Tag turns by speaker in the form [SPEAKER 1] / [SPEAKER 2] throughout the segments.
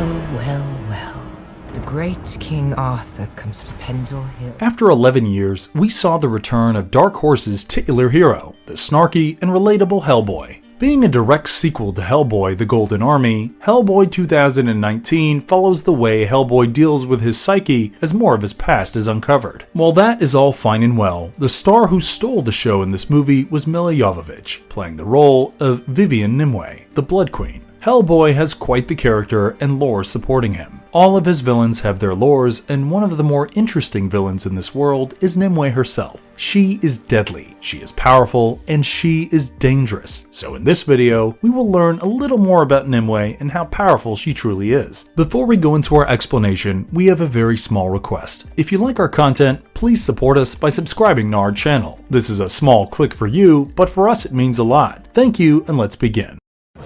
[SPEAKER 1] Well. The great King Arthur comes to Pendle Hill.
[SPEAKER 2] After 11 years, we saw the return of Dark Horse's titular hero, the snarky and relatable Hellboy. Being a direct sequel to Hellboy: The Golden Army, Hellboy 2019 follows the way Hellboy deals with his psyche as more of his past is uncovered. While that is all fine and well, the star who stole the show in this movie was Milla Jovovich, playing the role of Vivian Nimue, the Blood Queen. Hellboy has quite the character and lore supporting him. All of his villains have their lores, and one of the more interesting villains in this world is Nimue herself. She is deadly, she is powerful, and she is dangerous. So in this video, we will learn a little more about Nimue and how powerful she truly is. Before we go into our explanation, we have a very small request. If you like our content, please support us by subscribing to our channel. This is a small click for you, but for us it means a lot. Thank you, and let's begin.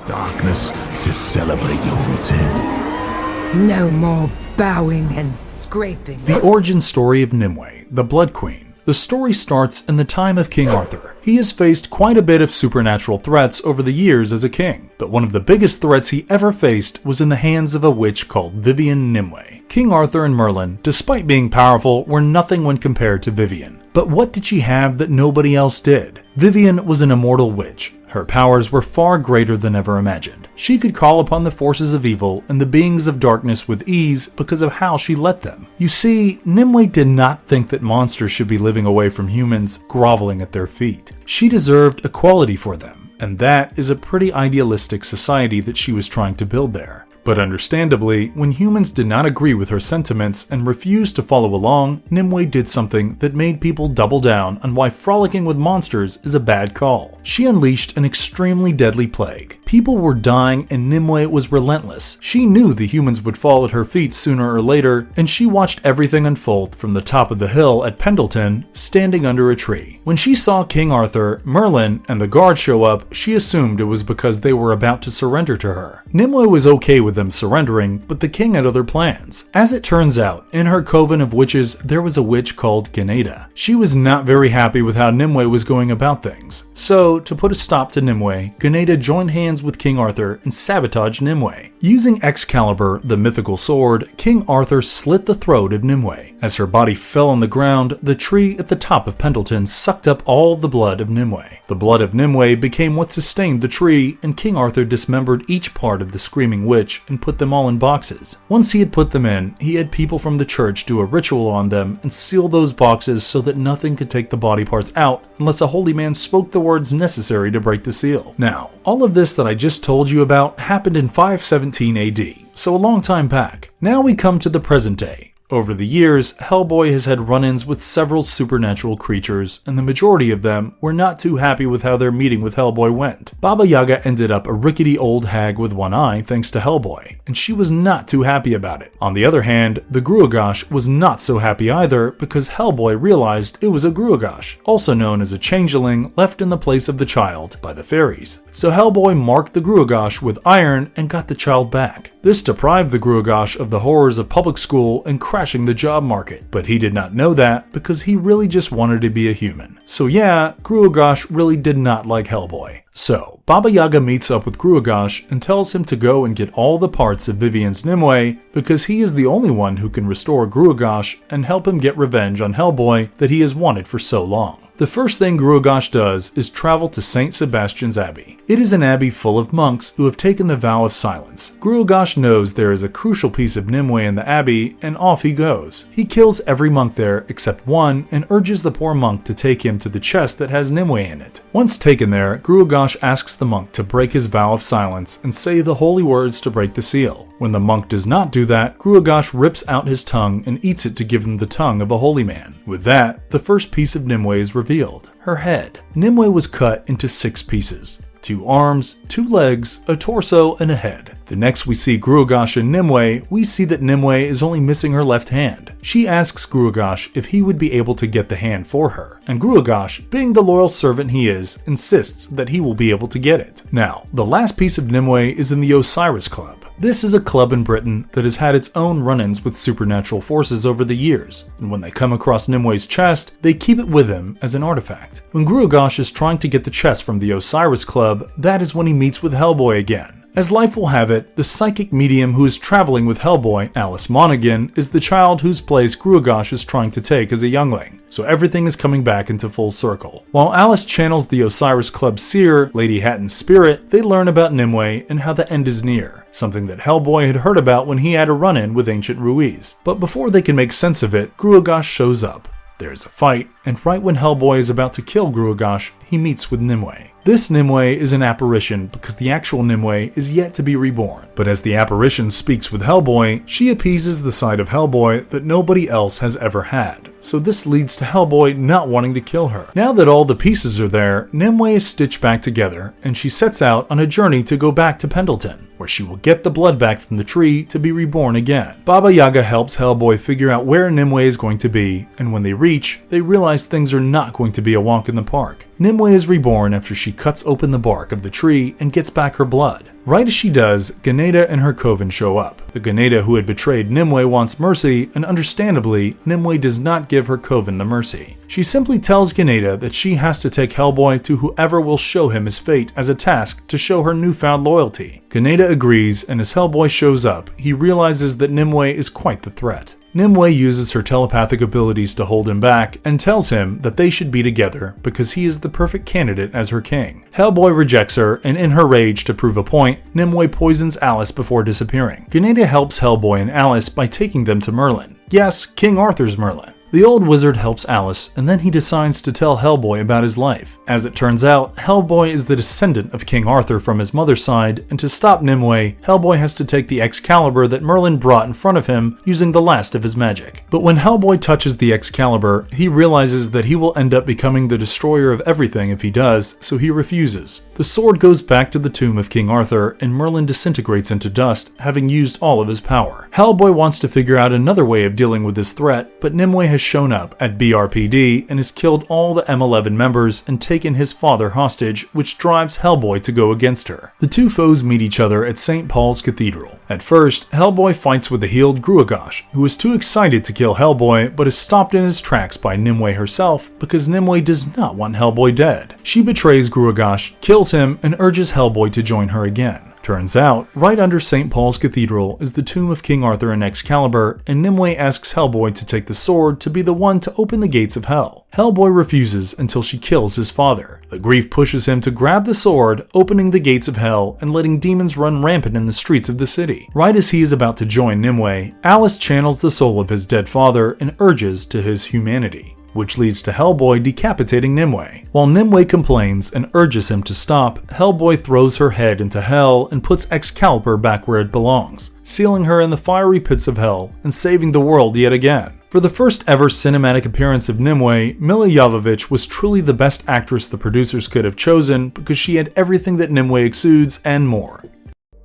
[SPEAKER 3] Darkness to celebrate your return.
[SPEAKER 1] No more bowing and scraping.
[SPEAKER 2] The origin story of Nimue, the Blood Queen. The story starts in the time of King Arthur. He has faced quite a bit of supernatural threats over the years as a king, but one of the biggest threats he ever faced was in the hands of a witch called Vivian Nimue. King Arthur and Merlin, despite being powerful, were nothing when compared to Vivian. But what did she have that nobody else did? Vivian was an immortal witch. Her powers were far greater than ever imagined. She could call upon the forces of evil and the beings of darkness with ease because of how she let them. You see, Nimue did not think that monsters should be living away from humans, groveling at their feet. She deserved equality for them, and that is a pretty idealistic society that she was trying to build there. But understandably, when humans did not agree with her sentiments and refused to follow along, Nimue did something that made people double down on why frolicking with monsters is a bad call. She unleashed an extremely deadly plague. People were dying and Nimue was relentless. She knew the humans would fall at her feet sooner or later, and she watched everything unfold from the top of the hill at Pendleton, standing under a tree. When she saw King Arthur, Merlin, and the guard show up, she assumed it was because they were about to surrender to her. Nimue was okay with them surrendering, but the king had other plans. As it turns out, in her coven of witches, there was a witch called Ganeda. She was not very happy with how Nimue was going about things. So, to put a stop to Nimue, Ganeda joined hands with King Arthur and sabotaged Nimue. Using Excalibur, the mythical sword, King Arthur slit the throat of Nimue. As her body fell on the ground, the tree at the top of Pendleton sucked up all the blood of Nimue. The blood of Nimue became what sustained the tree, and King Arthur dismembered each part of the screaming witch and put them all in boxes. Once he had put them in, he had people from the church do a ritual on them and seal those boxes so that nothing could take the body parts out unless a holy man spoke the words necessary to break the seal. Now, all of this that I just told you about happened in 517 AD, so a long time back. Now we come to the present day. Over the years, Hellboy has had run-ins with several supernatural creatures, and the majority of them were not too happy with how their meeting with Hellboy went. Baba Yaga ended up a rickety old hag with one eye thanks to Hellboy, and she was not too happy about it. On the other hand, the Gruagach was not so happy either because Hellboy realized it was a Gruagach, also known as a changeling left in the place of the child by the fairies. So Hellboy marked the Gruagach with iron and got the child back. This deprived the Gruagach of the horrors of public school and crashing the job market, but he did not know that because he really just wanted to be a human. So yeah, Gruagach really did not like Hellboy. So, Baba Yaga meets up with Gruagach and tells him to go and get all the parts of Vivian's Nimue because he is the only one who can restore Gruagach and help him get revenge on Hellboy that he has wanted for so long. The first thing Gruagach does is travel to St. Sebastian's Abbey. It is an abbey full of monks who have taken the vow of silence. Gruagach knows there is a crucial piece of Nimue in the abbey, and off he goes. He kills every monk there except one and urges the poor monk to take him to the chest that has Nimue in it. Once taken there, Gruagach asks the monk to break his vow of silence and say the holy words to break the seal. When the monk does not do that, Gruagach rips out his tongue and eats it to give him the tongue of a holy man. With that, the first piece of Nimue is revealed, her head. Nimue was cut into 6 pieces. 2 arms, 2 legs, a torso, and a head. The next we see Gruagach and Nimue, we see that Nimue is only missing her left hand. She asks Gruagach if he would be able to get the hand for her, and Gruagach, being the loyal servant he is, insists that he will be able to get it. Now, the last piece of Nimue is in the Osiris Club. This is a club in Britain that has had its own run-ins with supernatural forces over the years, and when they come across Nimue's chest, they keep it with him as an artifact. When Gruagach is trying to get the chest from the Osiris Club, that is when he meets with Hellboy again. As life will have it, the psychic medium who is traveling with Hellboy, Alice Monaghan, is the child whose place Gruagach is trying to take as a youngling, so everything is coming back into full circle. While Alice channels the Osiris Club seer, Lady Hatton's spirit, they learn about Nimue and how the end is near, something that Hellboy had heard about when he had a run-in with Ancient Ruiz. But before they can make sense of it, Gruagach shows up. There's a fight, and right when Hellboy is about to kill Gruagach, he meets with Nimue. This Nimue is an apparition because the actual Nimue is yet to be reborn. But as the apparition speaks with Hellboy, she appeases the side of Hellboy that nobody else has ever had. So this leads to Hellboy not wanting to kill her. Now that all the pieces are there, Nimue is stitched back together, and she sets out on a journey to go back to Pendleton, where she will get the blood back from the tree to be reborn again. Baba Yaga helps Hellboy figure out where Nimue is going to be, and when they reach, they realize things are not going to be a walk in the park. Nimue is reborn after she cuts open the bark of the tree and gets back her blood. Right as she does, Ganeda and her coven show up. The Ganeda who had betrayed Nimue wants mercy, and understandably, Nimue does not give her coven the mercy. She simply tells Ganeda that she has to take Hellboy to whoever will show him his fate as a task to show her newfound loyalty. Ganeda agrees, and as Hellboy shows up, he realizes that Nimue is quite the threat. Nimue uses her telepathic abilities to hold him back and tells him that they should be together because he is the perfect candidate as her king. Hellboy rejects her, and in her rage to prove a point, Nimue poisons Alice before disappearing. Ganeda helps Hellboy and Alice by taking them to Merlin. Yes, King Arthur's Merlin. The old wizard helps Alice, and then he decides to tell Hellboy about his life. As it turns out, Hellboy is the descendant of King Arthur from his mother's side, and to stop Nimue, Hellboy has to take the Excalibur that Merlin brought in front of him using the last of his magic. But when Hellboy touches the Excalibur, he realizes that he will end up becoming the destroyer of everything if he does, so he refuses. The sword goes back to the tomb of King Arthur, and Merlin disintegrates into dust, having used all of his power. Hellboy wants to figure out another way of dealing with this threat, but Nimue has shown up at BRPD and has killed all the M11 members and taken his father hostage, which drives Hellboy to go against her. The two foes meet each other at St. Paul's Cathedral. At first, Hellboy fights with the healed Gruagach, who is too excited to kill Hellboy but is stopped in his tracks by Nimue herself because Nimue does not want Hellboy dead. She betrays Gruagach, kills him, and urges Hellboy to join her again. Turns out, right under St. Paul's Cathedral is the tomb of King Arthur and Excalibur, and Nimue asks Hellboy to take the sword to be the one to open the gates of hell. Hellboy refuses until she kills his father. The grief pushes him to grab the sword, opening the gates of hell and letting demons run rampant in the streets of the city. Right as he is about to join Nimue, Alice channels the soul of his dead father and urges to his humanity, which leads to Hellboy decapitating Nimue. While Nimue complains and urges him to stop, Hellboy throws her head into hell and puts Excalibur back where it belongs, sealing her in the fiery pits of hell and saving the world yet again. For the first ever cinematic appearance of Nimue, Milla Jovovich was truly the best actress the producers could have chosen because she had everything that Nimue exudes and more.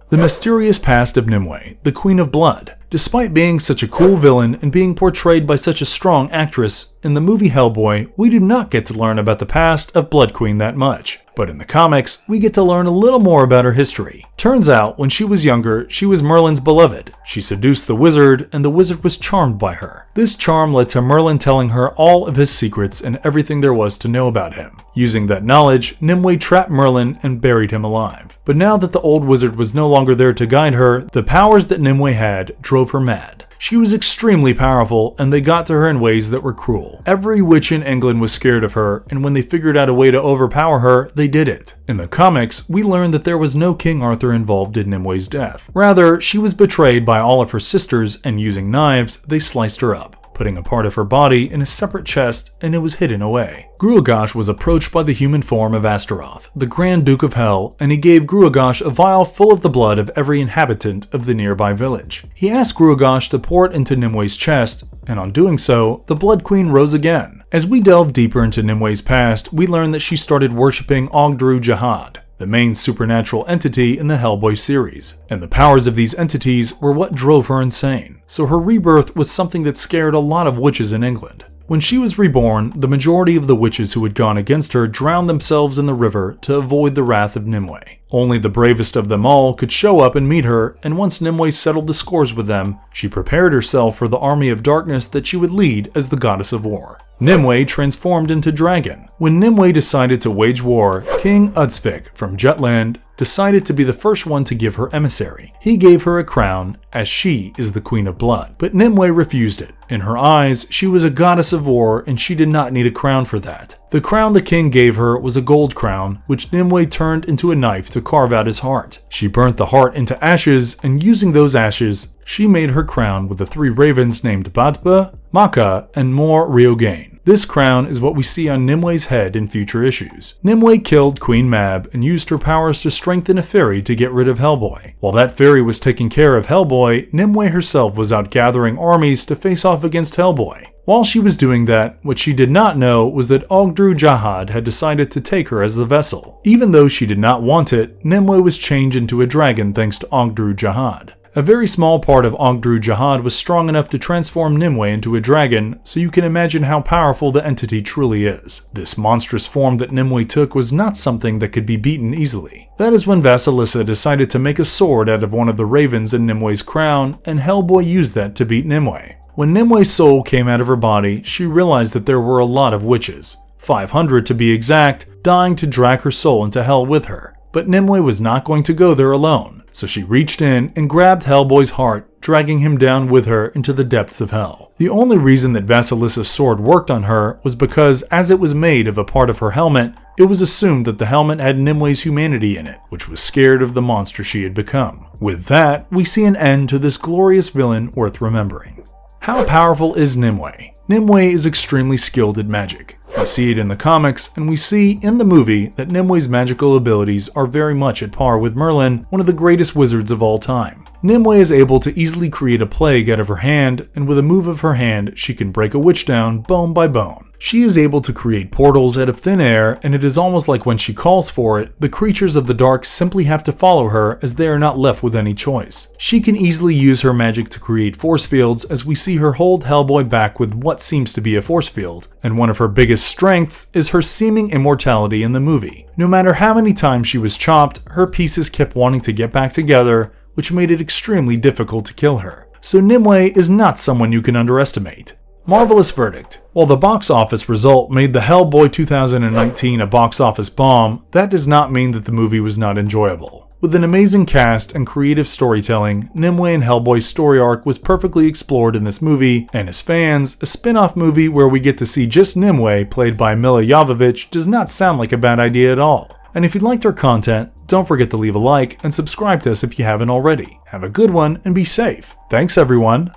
[SPEAKER 2] The mysterious past of Nimue, the Queen of Blood. Despite being such a cool villain and being portrayed by such a strong actress, in the movie Hellboy, we do not get to learn about the past of Blood Queen that much. But in the comics, we get to learn a little more about her history. Turns out, when she was younger, she was Merlin's beloved. She seduced the wizard, and the wizard was charmed by her. This charm led to Merlin telling her all of his secrets and everything there was to know about him. Using that knowledge, Nimue trapped Merlin and buried him alive. But now that the old wizard was no longer there to guide her, the powers that Nimue had drove her mad. She was extremely powerful, and they got to her in ways that were cruel. Every witch in England was scared of her, and when they figured out a way to overpower her, they did it. In the comics, we learned that there was no King Arthur involved in Nimue's death. Rather, she was betrayed by all of her sisters, and using knives, they sliced her up, putting a part of her body in a separate chest, and it was hidden away. Gruagach was approached by the human form of Astaroth, the Grand Duke of Hell, and he gave Gruagach a vial full of the blood of every inhabitant of the nearby village. He asked Gruagach to pour it into Nimue's chest, and on doing so, the Blood Queen rose again. As we delve deeper into Nimue's past, we learn that she started worshipping Ogdru Jahad, the main supernatural entity in the Hellboy series, and the powers of these entities were what drove her insane. So her rebirth was something that scared a lot of witches in England. When she was reborn, the majority of the witches who had gone against her drowned themselves in the river to avoid the wrath of Nimue. Only the bravest of them all could show up and meet her, and once Nimue settled the scores with them, she prepared herself for the army of darkness that she would lead as the goddess of war. Nimue transformed into dragon. When Nimue decided to wage war, King Utsvik from Jutland decided to be the first one to give her emissary. He gave her a crown, as she is the Queen of Blood. But Nimue refused it. In her eyes, she was a goddess of war and she did not need a crown for that. The crown the king gave her was a gold crown, which Nimue turned into a knife to carve out his heart. She burnt the heart into ashes, and using those ashes, she made her crown with the 3 ravens named Batba, Maka, and Mor Riogain. This crown is what we see on Nimue's head in future issues. Nimue killed Queen Mab and used her powers to strengthen a fairy to get rid of Hellboy. While that fairy was taking care of Hellboy, Nimue herself was out gathering armies to face off against Hellboy. While she was doing that, what she did not know was that Ogdru Jahad had decided to take her as the vessel. Even though she did not want it, Nimue was changed into a dragon thanks to Ogdru Jahad. A very small part of Ogdru Jahad was strong enough to transform Nimue into a dragon, so you can imagine how powerful the entity truly is. This monstrous form that Nimue took was not something that could be beaten easily. That is when Vasilisa decided to make a sword out of one of the ravens in Nimue's crown, and Hellboy used that to beat Nimue. When Nimue's soul came out of her body, she realized that there were a lot of witches, 500 to be exact, dying to drag her soul into hell with her. But Nimue was not going to go there alone, so she reached in and grabbed Hellboy's heart, dragging him down with her into the depths of hell. The only reason that Vasilisa's sword worked on her was because, as it was made of a part of her helmet, it was assumed that the helmet had Nimue's humanity in it, which was scared of the monster she had become. With that, we see an end to this glorious villain worth remembering. How powerful is Nimue? Nimue is extremely skilled at magic. We see it in the comics, and we see in the movie that Nimue's magical abilities are very much at par with Merlin, one of the greatest wizards of all time. Nimue is able to easily create a plague out of her hand, and with a move of her hand, she can break a witch down bone by bone. She is able to create portals out of thin air, and it is almost like when she calls for it, the creatures of the dark simply have to follow her as they are not left with any choice. She can easily use her magic to create force fields, as we see her hold Hellboy back with what seems to be a force field, and one of her biggest strengths is her seeming immortality in the movie. No matter how many times she was chopped, her pieces kept wanting to get back together, which made it extremely difficult to kill her. So Nimue is not someone you can underestimate. Marvelous verdict. While the box office result made the Hellboy 2019 a box office bomb, that does not mean that the movie was not enjoyable. With an amazing cast and creative storytelling, Nimue and Hellboy's story arc was perfectly explored in this movie, and as fans, a spin-off movie where we get to see just Nimue, played by Milla Jovovich, does not sound like a bad idea at all. And if you liked our content, don't forget to leave a like and subscribe to us if you haven't already. Have a good one and be safe. Thanks everyone.